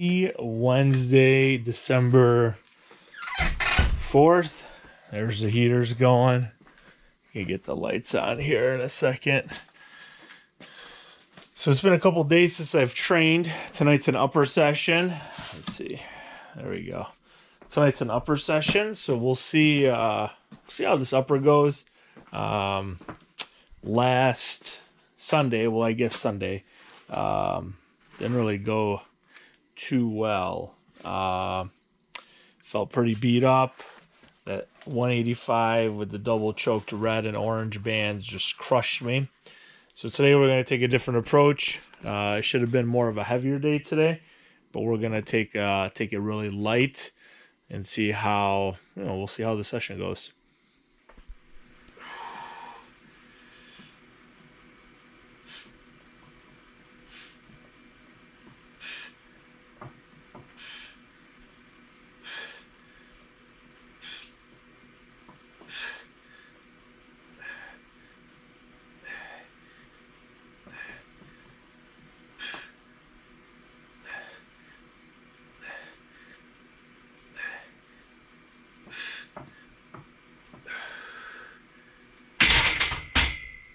Wednesday, December 4th. There's the heaters going. Can get the lights on here in a second. So it's been a couple days since I've trained. Tonight's an upper session. Let's see. There we go. Tonight's an upper session, so we'll see how this upper goes. Last Sunday, well, I guess Sunday, didn't really go too well. Felt pretty beat up. That 185 with the double choked red and orange bands just crushed me. So today we're going to take a different approach. It should have been more of a heavier day today, but we're going to take it really light and see how, we'll see how the session goes.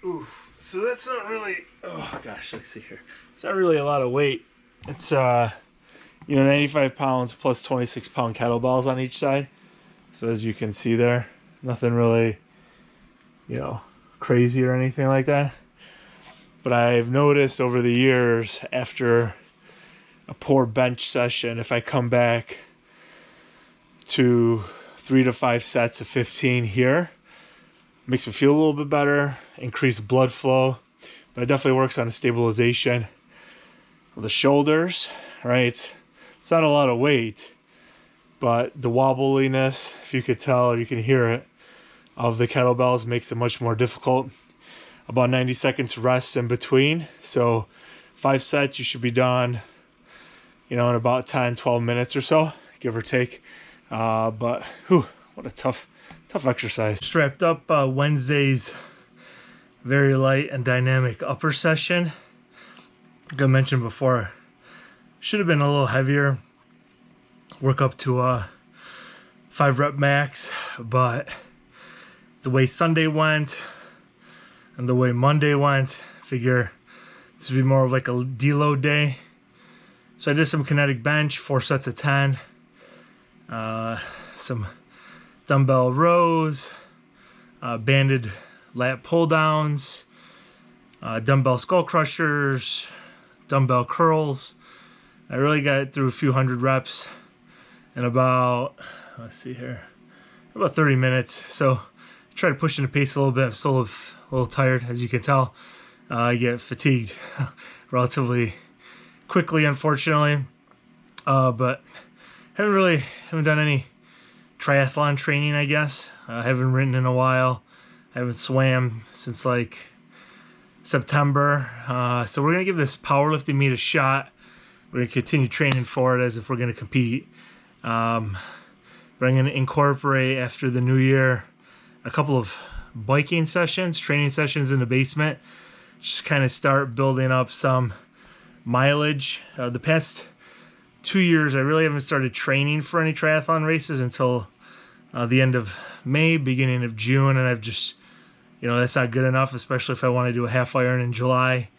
Ooh, so that's not really, oh gosh, let's see here. It's not really a lot of weight. It's, 95 pounds plus 26 pound kettlebells on each side. So as you can see there, nothing really, crazy or anything like that. But I've noticed over the years, after a poor bench session, if I come back to 3 to 5 sets of 15 here, makes me feel a little bit better, increased blood flow, but it definitely works on the stabilization of the shoulders, right? It's not a lot of weight, but the wobbliness, if you could tell or you can hear it, of the kettlebells makes it much more difficult. About 90 seconds rest in between. So 5 sets, you should be done, in about 10, 12 minutes or so, give or take. But what a tough exercise. Just wrapped up Wednesday's very light and dynamic upper session. Like I mentioned before, should have been a little heavier. Work up to a 5 rep max, but the way Sunday went and the way Monday went, figure this would be more of like a deload day. So I did some kinetic bench, 4 sets of 10, some dumbbell rows, banded lat pull downs, dumbbell skull crushers, dumbbell curls. I really got through a few hundred reps in about, let's see here, about 30 minutes. So I tried pushing the pace a little bit. I'm still a little tired, as you can tell. I get fatigued relatively quickly, unfortunately. But haven't done any triathlon training, I guess. I haven't ridden in a while. I haven't swam since like September. So we're going to give this powerlifting meet a shot. We're going to continue training for it as if we're going to compete. But I'm going to incorporate, after the new year, a couple of biking sessions, training sessions in the basement. Just kind of start building up some mileage. The past 2 years, I really haven't started training for any triathlon races until the end of May, beginning of June, and I've just, that's not good enough, especially if I want to do a half iron in July.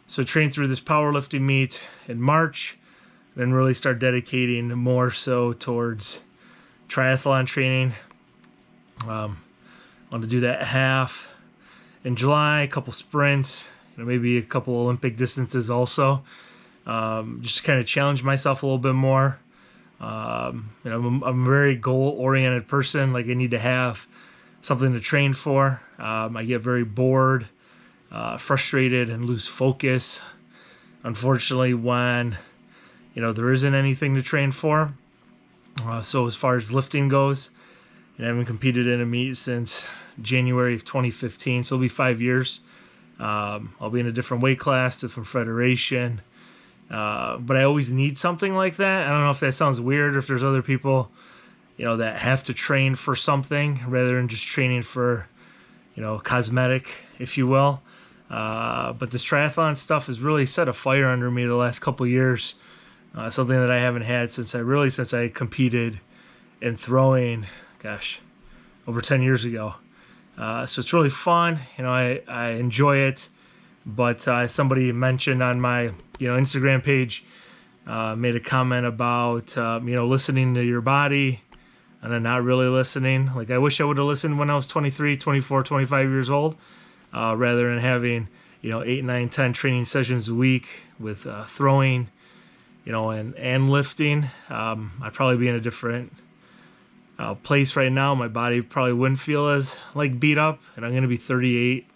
So train through this powerlifting meet in March, then really start dedicating more so towards triathlon training. I want to do that half in July, a couple sprints, maybe a couple Olympic distances also. Just to kind of challenge myself a little bit more. I'm a very goal-oriented person. Like, I need to have something to train for. I get very bored, frustrated, and lose focus, unfortunately, when there isn't anything to train for. So as far as lifting goes, I haven't competed in a meet since January of 2015, so it'll be 5 years. I'll be in a different weight class, different federation. But I always need something like that. I don't know if that sounds weird, or if there's other people, that have to train for something rather than just training for, cosmetic, if you will. But this triathlon stuff has really set a fire under me the last couple of years. something that I haven't had since I competed in throwing, gosh, over 10 years ago. So it's really fun. I enjoy it. But somebody mentioned on my Instagram page, made a comment about listening to your body and then not really listening. Like, I wish I would have listened when I was 23, 24, 25 years old, rather than having 8, 9, 10 training sessions a week with throwing, and lifting. I'd probably be in a different place right now. My body probably wouldn't feel as like beat up, and I'm going to be 38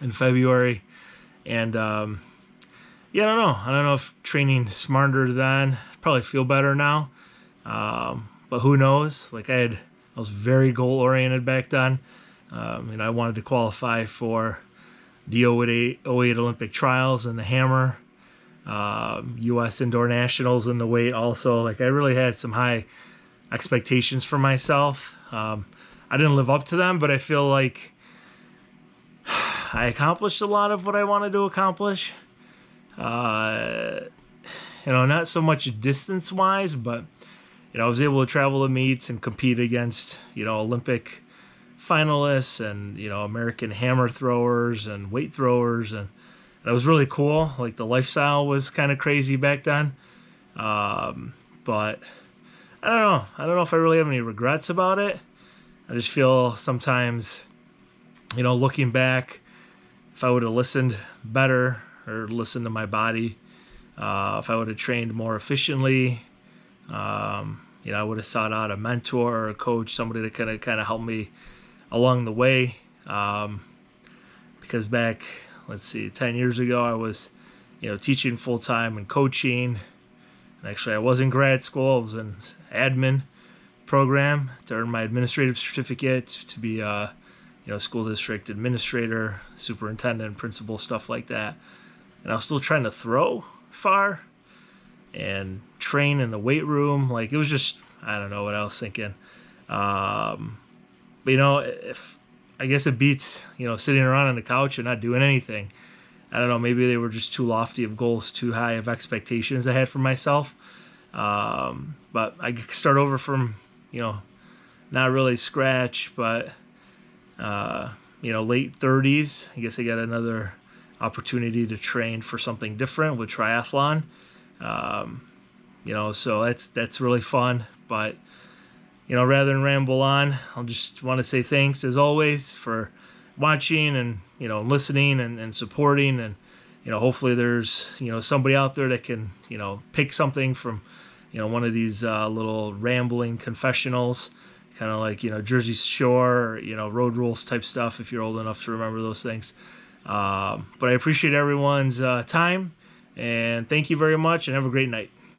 in February. And yeah, I don't know if training smarter then, I'd probably feel better now. But who knows? Like, I was very goal oriented back then. I wanted to qualify for the 08 Olympic trials and the hammer, U.S. indoor nationals in the weight also. Like, I really had some high expectations for myself. I didn't live up to them, but I feel like I accomplished a lot of what I wanted to accomplish. Not so much distance wise, but I was able to travel to meets and compete against Olympic finalists and American hammer throwers and weight throwers, and it was really cool. Like, the lifestyle was kind of crazy back then, but I don't know if I really have any regrets about it. I just feel sometimes, looking back, if I would have listened better or listened to my body, if I would have trained more efficiently, I would have sought out a mentor or a coach, somebody to kind of help me along the way. Because back, 10 years ago, I was, teaching full time and coaching. And actually, I was in grad school. I was in admin program to earn my administrative certificate to be school district administrator, superintendent, principal, stuff like that. And I was still trying to throw far and train in the weight room. Like, it was just, I don't know what I was thinking. But if I guess it beats, sitting around on the couch and not doing anything. I don't know, maybe they were just too lofty of goals, too high of expectations I had for myself. But I could start over from, not really scratch, but, late 30s. I guess I got another opportunity to train for something different with triathlon. So that's really fun. But, rather than ramble on, I'll just want to say thanks as always for watching and, listening and supporting. And, hopefully there's, somebody out there that can, pick something from, one of these little rambling confessionals, kind of like, Jersey Shore, or, Road Rules type stuff, if you're old enough to remember those things. But I appreciate everyone's time, and thank you very much, and have a great night.